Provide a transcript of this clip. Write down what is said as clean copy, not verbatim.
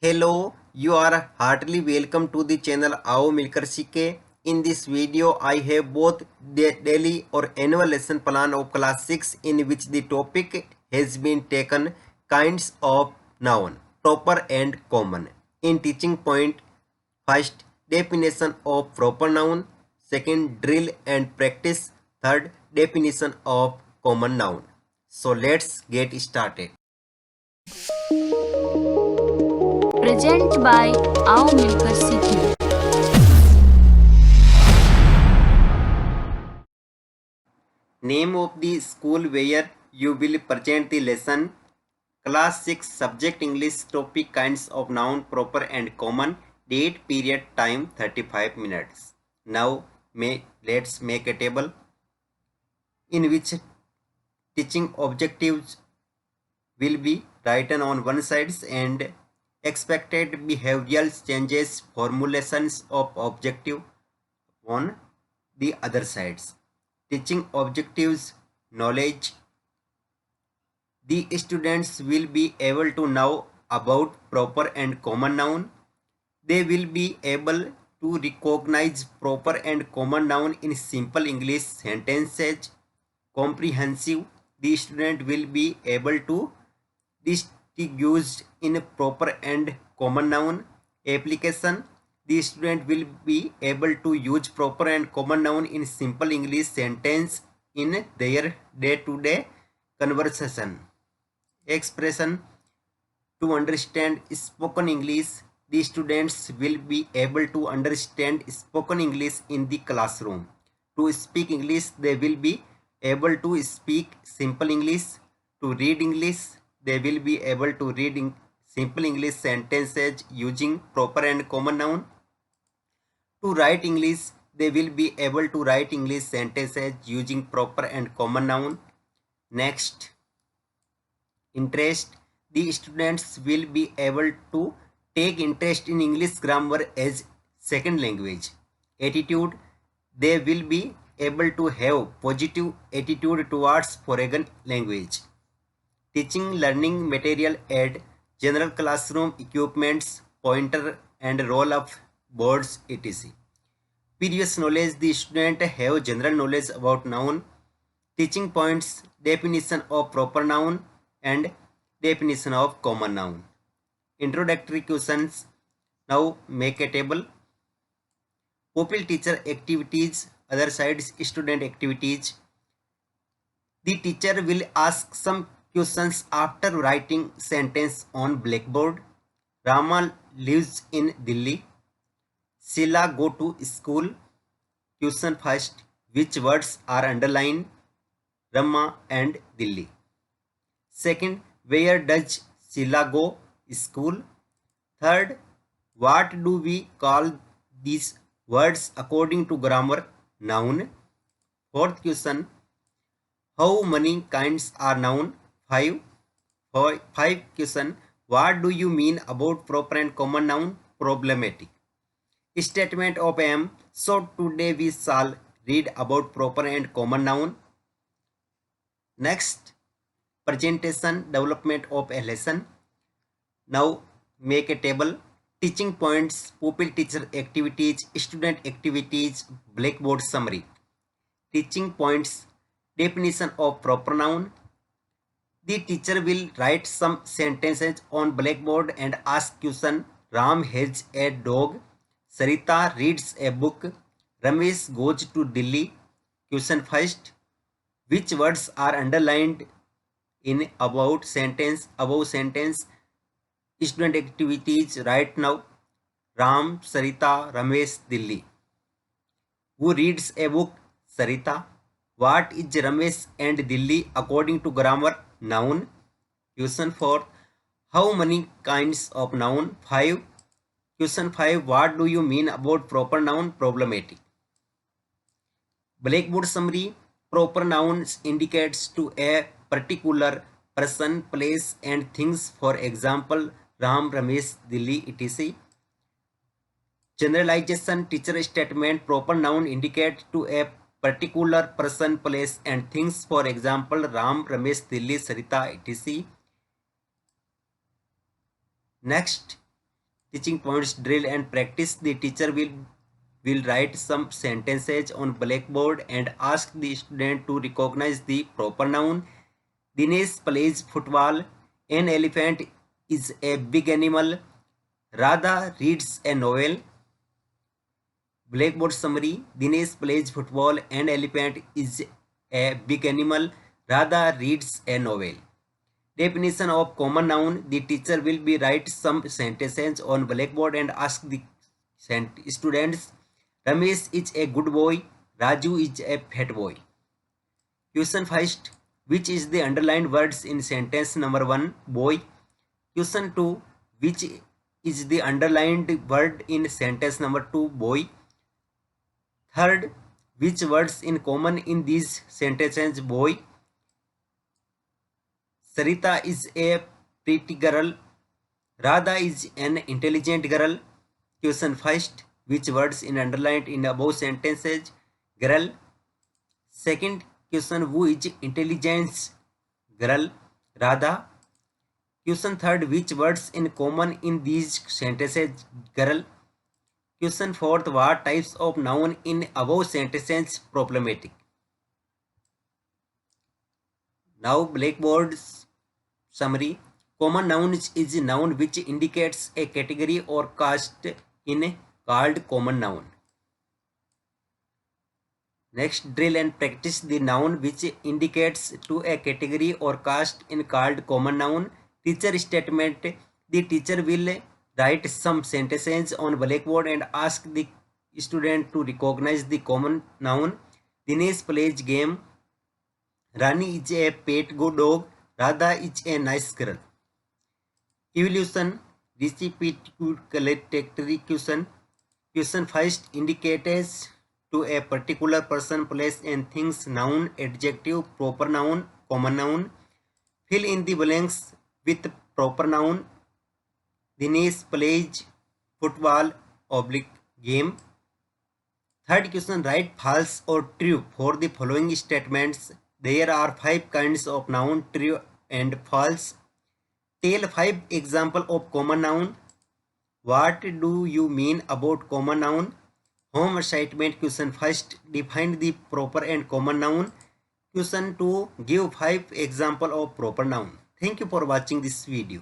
Hello, you are heartily welcome to the channel आओ मिलकर सीखे. In this video, I have both the daily or annual lesson plan of class 6 in which the topic has been taken kinds of noun, proper and common. In teaching point, first definition of proper noun, second drill and practice, third definition of common noun. So let's get started. Present by आओ मिलकर सीखें. Name of the school where you will present the lesson. Class 6 subject English topic kinds of noun proper and common. Date period time 35 minutes. Now let's make a table in which teaching objectives will be written on one side and expected behavioral changes formulations of objective on the other sides. Teaching objectives knowledge. The students will be able to know about proper and common noun. They will be able to recognize proper and common noun in simple English sentences. Comprehensive. The student will be able to distinguish in proper and common noun. Application. The student will be able to use proper and common noun in simple English sentence in their day-to-day conversation. Expression. To understand spoken English, the students will be able to understand spoken English in the classroom. To speak English, they will be able to speak simple English. To read English, they will be able to read simple English sentences using proper and common noun. To write English, they will be able to write English sentences using proper and common noun. Next, interest. The students will be able to take interest in English grammar as second language. Attitude. They will be able to have positive attitude towards foreign language. Teaching learning material add general classroom equipments, pointer and roll of boards, etc. Previous knowledge. The student have general knowledge about noun. Teaching points. Definition of proper noun and definition of common noun. Introductory questions. Now make a table. Pupil teacher activities, other sides student activities. The teacher will ask some questions after writing sentence on blackboard. Rama lives in Delhi. Sheila go to school. Question first. Which words are underlined? Rama and Delhi. Second. Where does Sheila go? School. Third. What do we call these words according to grammar? Noun. Fourth question. How many kinds are noun? 5. Five question. What do you mean about proper and common noun? Problematic. Statement of aim. So today we shall read about proper and common noun. Next, presentation development of a lesson. Now make a table. Teaching points, pupil teacher activities, student activities, blackboard summary. Teaching points, definition of proper noun. The teacher will write some sentences on blackboard and ask question. Ram has a dog. Sarita reads a book. Ramesh goes to Delhi. Question first. Which words are underlined in above sentence? Student activities right now. Ram, Sarita, Ramesh, Delhi. Who reads a book? Sarita. What is Ramesh and Delhi according to grammar? Noun. Question 4. How many kinds of noun? 5. Question 5. What do you mean about proper noun? Problematic. Blackboard summary. Proper nouns indicates to a particular person, place and things. For example, Ram, Ramesh, Delhi, etc. Generalization. Teacher statement. Proper noun indicate to a particular person, place and things. For example, Ram, Ramesh, Delhi, Sarita, etc. Next, teaching points, drill and practice. The teacher will write some sentences on blackboard and ask the student to recognize the proper noun. Dinesh plays football. An elephant is a big animal. Radha reads a novel. Blackboard summary. Dinesh plays football. An elephant is a big animal. Radha reads a novel. Definition of common noun. The teacher will be write some sentences on blackboard and ask the students. Ramesh is a good boy. Raju is a fat boy. Question first. Which is the underlined words in sentence number 1? Boy. Question 2. Which is the underlined word in sentence number 2? Boy. Third. Which words in common in these sentences? Boy. Sarita is a pretty girl. Radha is an intelligent girl. Question first. Which words in underlined in above sentences? Girl. Second question. Who is intelligence? Girl. Radha. Question third. Which words in common in these sentences? Girl. Question fourth. What types of noun in above sentences problematic? Now blackboard summary. Common noun is a noun which indicates a category or caste in called common noun. Next, drill and practice the noun which indicates to a category or caste in called common noun. Teacher statement. The teacher will write some sentences on blackboard and ask the student to recognize the common noun. Dinesh plays game. Rani is a pet dog. Radha is a nice girl. Evolution. Reciprocatory question. Question first indicates to a particular person, place and things. Noun, adjective, proper noun, common noun. Fill in the blanks with proper noun. Dinesh plays football game. Third question. Write false or true for the following statements. There are 5 kinds of noun, true and false. Tell 5 examples of common noun. What do you mean about common noun? Home assignment. Question first. Define the proper and common noun. Question 2. Give 5 examples of proper noun. Thank you for watching this video.